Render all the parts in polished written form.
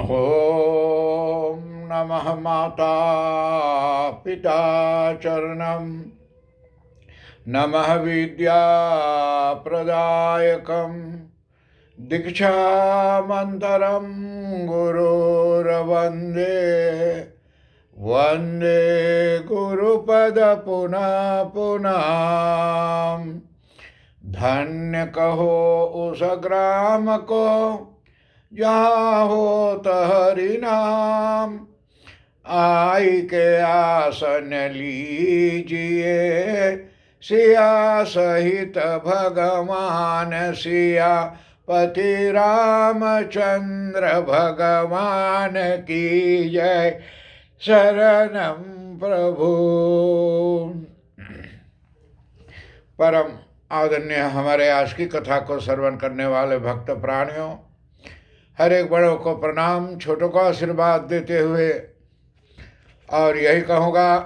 ॐ नमः माता पिता चरणं नमः विद्याप्रदायकं दीक्षामन्तरं गुरुर्वन्दे वन्दे गुरुपद पुनः पुनः। धन्य कहो उस ग्राम को जहाँ होत हरि नाम, आई के आसन लीजिए सिया सहित भगवान सिया पति रामचंद्र भगवान की जय। शरणम प्रभु। परम आदरणीय हमारे आज की कथा को श्रवण करने वाले भक्त प्राणियों, हर एक बड़ों को प्रणाम, छोटों को आशीर्वाद देते हुए और यही कहूँगा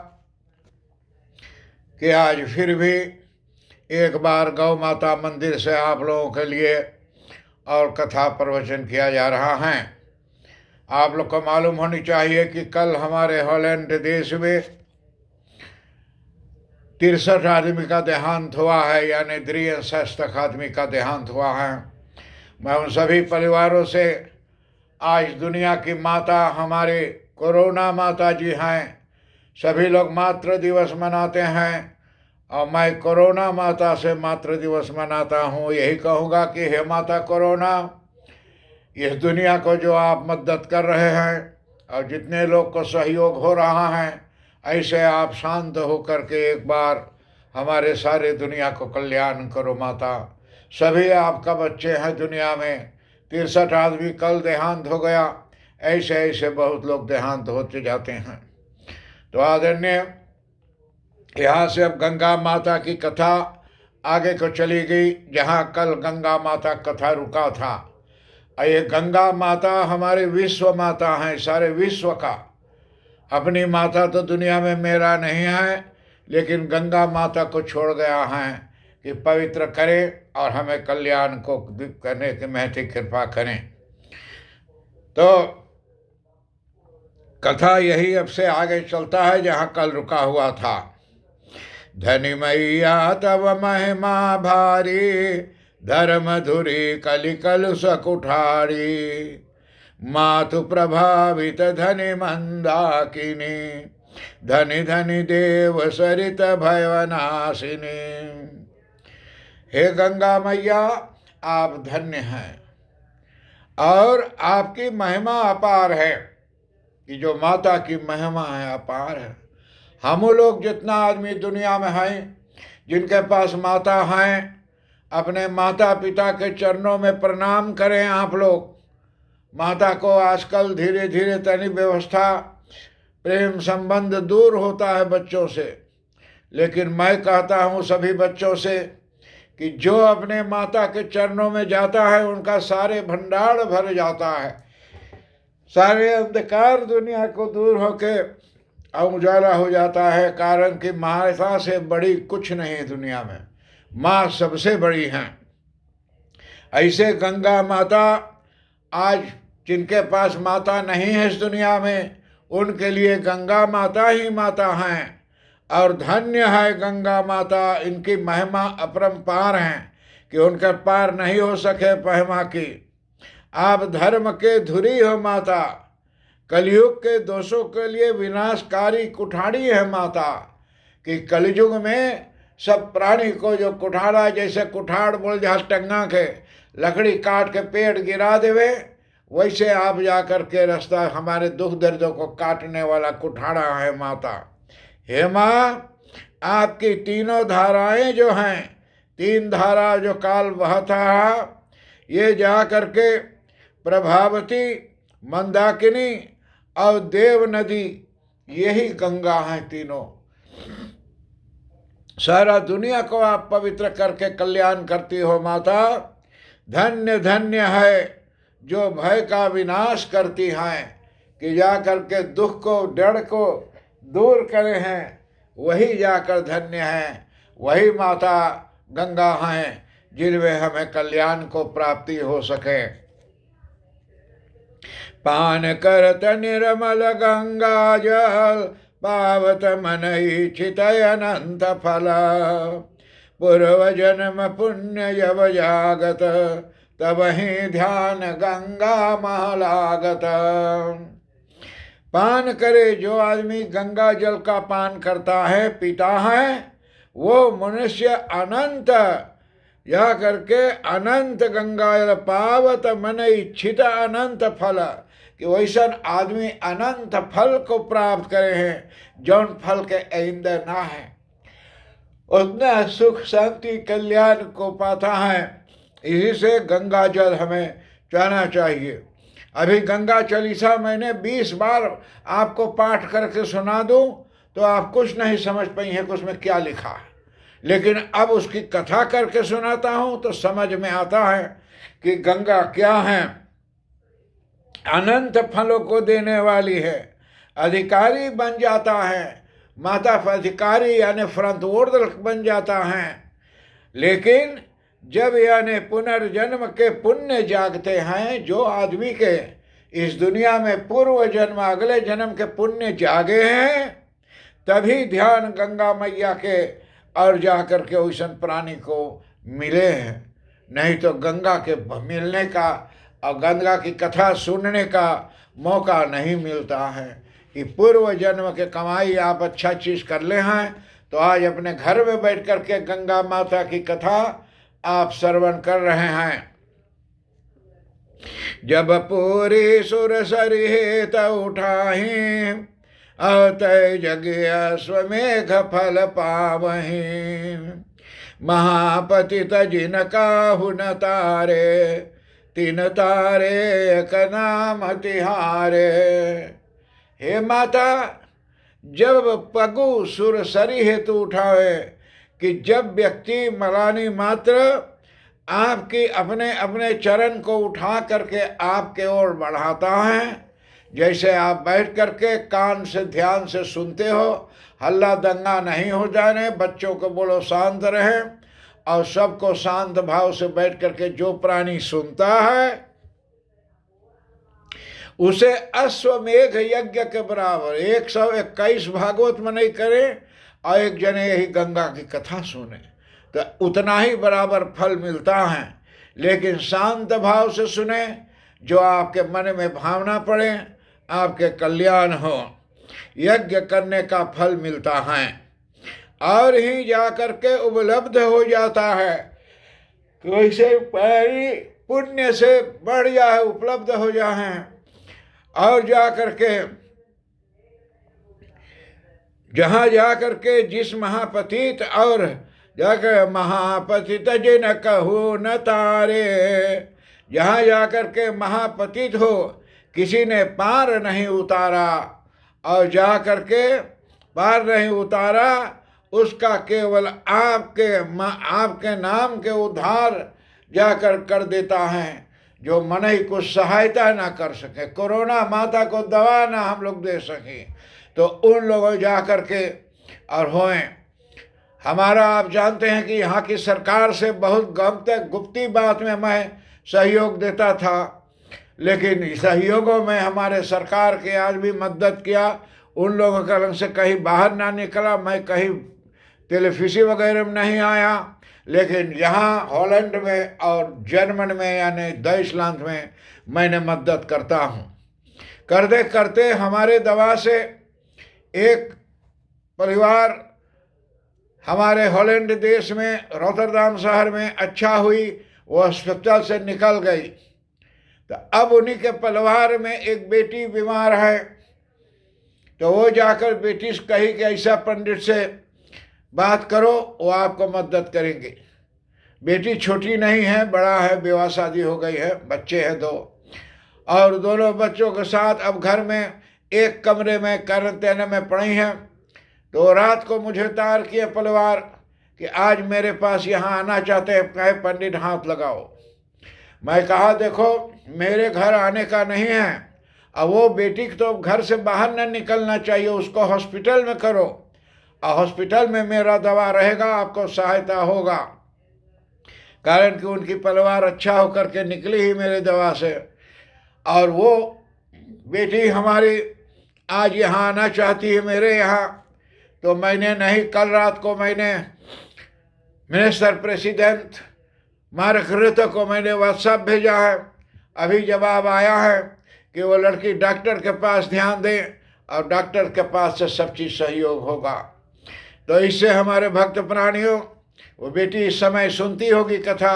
कि आज फिर भी एक बार गौ माता मंदिर से आप लोगों के लिए और कथा प्रवचन किया जा रहा है। आप लोग को मालूम होनी चाहिए कि कल हमारे हॉलैंड देश में 63 आदमी का देहांत हुआ है, यानी 63 आदमी का देहांत हुआ है। मैं उन सभी परिवारों से, आज दुनिया की माता हमारे कोरोना माता जी हैं, सभी लोग मातृ दिवस मनाते हैं और मैं कोरोना माता से मातृ दिवस मनाता हूँ। यही कहूँगा कि हे माता कोरोना, इस दुनिया को जो आप मदद कर रहे हैं और जितने लोग को सहयोग हो रहा है, ऐसे आप शांत होकर के एक बार हमारे सारे दुनिया को कल्याण करो माता। सभी आपका बच्चे हैं दुनिया में, 63 आदमी कल देहांत हो गया, ऐसे ऐसे बहुत लोग देहांत होते जाते हैं। तो आदरणीय, यहाँ से अब गंगा माता की कथा आगे को चली गई, जहाँ कल गंगा माता कथा रुका था। ये गंगा माता हमारे विश्व माता हैं, सारे विश्व का। अपनी माता तो दुनिया में मेरा नहीं है, लेकिन गंगा माता को छोड़ गया है कि पवित्र करें और हमें कल्याण को करने की महती कृपा करें। तो कथा यही अब से आगे चलता है जहाँ कल रुका हुआ था। धनी मैया तब महिमा भारी, धर्म धुरी कलिकल सकुठारी, मातु प्रभावित धनि मंदाकिनी, धनि धनि देव सरित भयवनाशिनी। हे गंगा मैया, आप धन्य हैं और आपकी महिमा अपार है, कि जो माता की महिमा है अपार है। हम लोग जितना आदमी दुनिया में हैं, जिनके पास माता हैं, अपने माता पिता के चरणों में प्रणाम करें। आप लोग माता को आजकल धीरे धीरे तनी व्यवस्था प्रेम संबंध दूर होता है बच्चों से, लेकिन मैं कहता हूँ सभी बच्चों से कि जो अपने माता के चरणों में जाता है, उनका सारे भंडार भर जाता है, सारे अंधकार दुनिया को दूर होके उजाला हो जाता है। कारण कि माता से बड़ी कुछ नहीं दुनिया में, माँ सबसे बड़ी हैं। ऐसे गंगा माता, आज जिनके पास माता नहीं है इस दुनिया में, उनके लिए गंगा माता ही माता हैं और धन्य है गंगा माता। इनकी महिमा अपरंपार हैं कि उनका पार नहीं हो सके महिमा की। आप धर्म के धुरी हो माता, कलयुग के दोषों के लिए विनाशकारी कुठाड़ी है माता। कि कलयुग में सब प्राणी को जो कुठाड़ा, जैसे कुठाड़ बोल जहाँ टंगा के लकड़ी काट के पेड़ गिरा देवे, वैसे आप जा कर के रास्ता हमारे दुख दर्दों को काटने वाला कुठाड़ा है माता। हे माँ, आपकी तीनों धाराएं जो हैं, 3 धारा जो काल बहता है, ये जा करके प्रभावती, मंदाकिनी और देव नदी, यही गंगा हैं तीनों। सारा दुनिया को आप पवित्र करके कल्याण करती हो माता। धन्य धन्य है जो भय का विनाश करती हैं, कि जा करके दुख को, डर को दूर करे हैं, वही जाकर धन्य हैं। वही माता गंगा हैं जिनमें हमें कल्याण को प्राप्ति हो सके। पान करत निर्मल गंगा जल, पावत मन इच्छित अनंत फल। पूर्व जन्म पुण्य जब जागत, तब ही ध्यान गंगा महलागत। पान करे, जो आदमी गंगा जल का पान करता है, पीता है, वो मनुष्य अनंत या करके अनंत गंगा जल पावत मन इच्छित अनंत फल, कि वैसा आदमी अनंत फल को प्राप्त करे हैं, जौन फल के आइंदा ना है, उतना सुख शांति कल्याण को पाता है। इसी से गंगा जल हमें जाना चाहिए। अभी गंगा चालीसा मैंने 20 बार आपको पाठ करके सुना दूं तो आप कुछ नहीं समझ पाई हैं कि उसमें क्या लिखा है, लेकिन अब उसकी कथा करके सुनाता हूं तो समझ में आता है कि गंगा क्या है। अनंत फलों को देने वाली है, अधिकारी बन जाता है, माता अधिकारी यानी फ्रंटवर्ड बन जाता है। लेकिन जब यानी पुनर्जन्म के पुण्य जागते हैं, जो आदमी के इस दुनिया में पूर्व जन्म अगले जन्म के पुण्य जागे हैं, तभी ध्यान गंगा मैया के और जाकर के वैसन प्राणी को मिले हैं। नहीं तो गंगा के मिलने का और गंगा की कथा सुनने का मौका नहीं मिलता है। कि पूर्व जन्म के कमाई आप अच्छा चीज़ कर ले हैं तो आज अपने घर में बैठ कर के गंगा माता की कथा आप श्रवण कर रहे हैं। जब पूरी सुर सरिहेत उठाही, अतय जग अश्वमेघ फल पावहीं। महापतित जिन काहु न तारे, तीन तारे एक नाम तिहारे। हे माता, जब पगु सुर सरी हेतु उठावे, कि जब व्यक्ति मलानी मात्र आपकी अपने अपने चरण को उठा करके आपके ओर बढ़ाता है, जैसे आप बैठ करके कान से ध्यान से सुनते हो, हल्ला दंगा नहीं हो जाने, बच्चों को बोलो शांत रहे, और सबको शांत भाव से बैठ करके जो प्राणी सुनता है उसे अश्वमेघ यज्ञ के बराबर 121 भागवत में नहीं करे और एक जने यही गंगा की कथा सुने तो उतना ही बराबर फल मिलता है। लेकिन शांत भाव से सुने, जो आपके मन में भावना पड़े, आपके कल्याण हो, यज्ञ करने का फल मिलता है और ही जाकर के उपलब्ध हो जाता है। वैसे पैरी पुण्य से बढ़ जाए, उपलब्ध हो जाए और जाकर के जहाँ जाकर के जिस महापतित और जाकर महापतित जिन कहू न तारे, जहाँ जाकर के महापतित हो, किसी ने पार नहीं उतारा, और जाकर के पार नहीं उतारा, उसका केवल आपके नाम के उद्धार जाकर कर देता है। जो मन ही कुछ सहायता ना कर सके, कोरोना माता को दवा ना हम लोग दे सके, तो उन लोगों जा कर के और होएं। हमारा आप जानते हैं कि यहाँ की सरकार से बहुत गुप्ती बात में मैं सहयोग देता था, लेकिन सहयोगों में हमारे सरकार के आज भी मदद किया। उन लोगों के रंग से कहीं बाहर ना निकला, मैं कहीं टेलीफिसी वगैरह में नहीं आया, लेकिन यहाँ हॉलैंड में और जर्मन में यानी ड्यूटलैंड में मैंने मदद करता हूँ। करते करते हमारे दवा से एक परिवार हमारे हॉलैंड देश में रोटरडाम शहर में अच्छा हुई, वो अस्पताल से निकल गई। तो अब उन्हीं के परिवार में एक बेटी बीमार है, तो वो जाकर बेटी से कही कि ऐसा पंडित से बात करो, वो आपको मदद करेंगे। बेटी छोटी नहीं है, बड़ा है, विवाह शादी हो गई है, बच्चे हैं 2, और दोनों बच्चों के साथ अब घर में एक कमरे में क्वारंटाइन में पड़ी हैं। तो रात को मुझे तार किए परिवार कि आज मेरे पास यहाँ आना चाहते हैं, कहे पंडित हाथ लगाओ। मैं कहा देखो मेरे घर आने का नहीं है, अब वो बेटी तो घर से बाहर न निकलना चाहिए, उसको हॉस्पिटल में करो, और हॉस्पिटल में मेरा दवा रहेगा, आपको सहायता होगा। कारण कि उनकी परिवार अच्छा होकर के निकली ही मेरे दवा से, और वो बेटी हमारी आज यहाँ आना चाहती है मेरे यहाँ, तो मैंने नहीं, कल रात को मैंने मिनिस्टर प्रेसिडेंट मार्क रुtte को मैंने व्हाट्सएप भेजा है। अभी जवाब आया है कि वो लड़की डॉक्टर के पास ध्यान दे और डॉक्टर के पास से सब चीज़ सहयोग होगा। तो इससे हमारे भक्त प्राणियों, वो बेटी इस समय सुनती होगी कथा,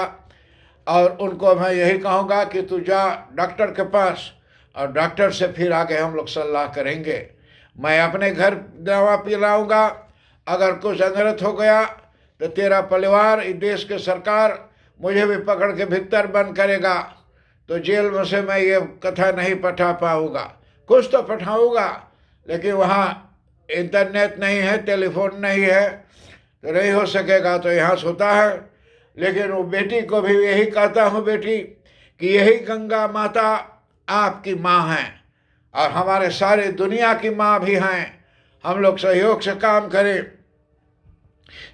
और उनको मैं यही कहूँगा कि तू जा डॉक्टर के पास, और डॉक्टर से फिर आगे हम लोग सलाह करेंगे। मैं अपने घर दवा पिलाऊंगा, अगर कुछ अनर्थ हो गया तो तेरा परिवार, इस देश के सरकार मुझे भी पकड़ के भीतर बंद करेगा, तो जेल में से मैं ये कथा नहीं पठा पाऊँगा। कुछ तो पठाऊँगा, लेकिन वहाँ इंटरनेट नहीं है, टेलीफोन नहीं है, तो नहीं हो सकेगा। तो यहाँ से होता है। लेकिन वो बेटी को भी यही कहता हूँ, बेटी, कि यही गंगा माता आपकी माँ हैं और हमारे सारे दुनिया की माँ भी हैं। हम लोग सहयोग से काम करें।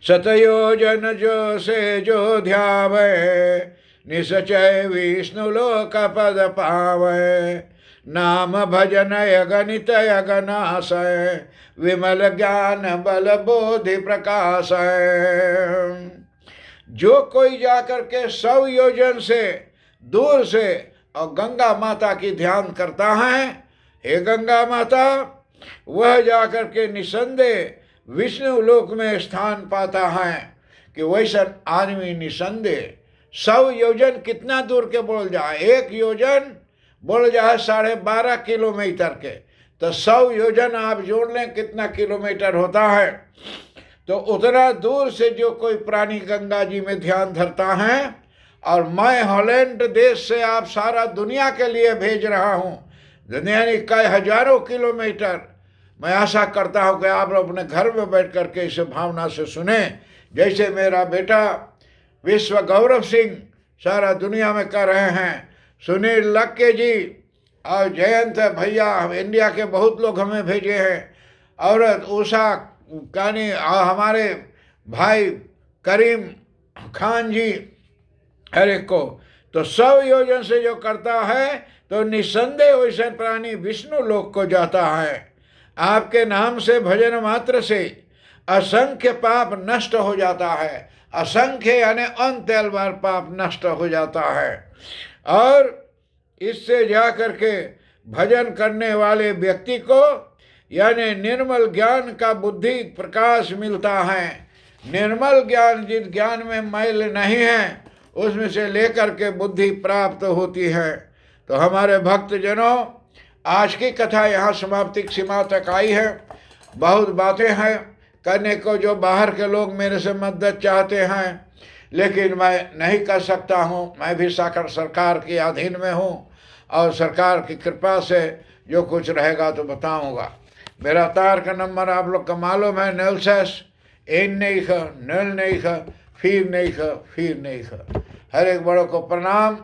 सतयोजन जो से जो ध्यावे, निश्चय विष्णु लोक पद पावे। नाम भजन अगणित अगनाशय, विमल ज्ञान बल बोधि प्रकाश। जो कोई जाकर के 100 योजन से दूर से और गंगा माता की ध्यान करता है, हे गंगा माता, वह जाकर के निसंदेह विष्णु लोक में स्थान पाता है। कि वैसा आदमी निसंदेह 100 योजन कितना दूर के बोल जाए, 1 योजन बोल जाए 12.5 किलोमीटर के, तो 100 योजन आप जोड़ लें कितना किलोमीटर होता है। तो उतना दूर से जो कोई प्राणी गंगा जी में ध्यान धरता है, और मैं हॉलैंड देश से आप सारा दुनिया के लिए भेज रहा हूँ, यानी कई हजारों किलोमीटर। मैं आशा करता हूँ कि आप लोग अपने घर में बैठ कर के इसे भावना से सुने, जैसे मेरा बेटा विश्व गौरव सिंह सारा दुनिया में कर रहे हैं, सुनील लक्के जी और जयंत भैया, इंडिया के बहुत लोग हमें भेजे हैं, औरत उषा कानी, हमारे भाई करीम खान जी, हर एक को। तो 100 योजन से जो करता है तो निसंदेह वैसे प्राणी विष्णु लोक को जाता है। आपके नाम से भजन मात्र से असंख्य पाप नष्ट हो जाता है। असंख्य यानी अनंत बार पाप नष्ट हो जाता है। और इससे जा करके भजन करने वाले व्यक्ति को यानी निर्मल ज्ञान का बुद्धि प्रकाश मिलता है। निर्मल ज्ञान, जिस ज्ञान में मैल नहीं है, उसमें से लेकर के बुद्धि प्राप्त होती है। तो हमारे भक्तजनों, आज की कथा यहाँ समाप्ति की सीमा तक आई है। बहुत बातें हैं करने को जो बाहर के लोग मेरे से मदद चाहते हैं, लेकिन मैं नहीं कर सकता हूँ। मैं भी सरकार के अधीन में हूँ, और सरकार की कृपा से जो कुछ रहेगा तो बताऊँगा। मेरा तार का नंबर आप लोग का मालूम है, 06 हर एक बड़ों को प्रणाम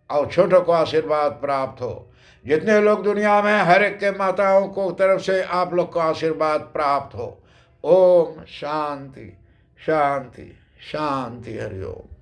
और छोटों को आशीर्वाद प्राप्त हो। जितने लोग दुनिया में, हर एक के माताओं को तरफ से आप लोग को आशीर्वाद प्राप्त हो। ओम शांति शांति शांति, हरिओम।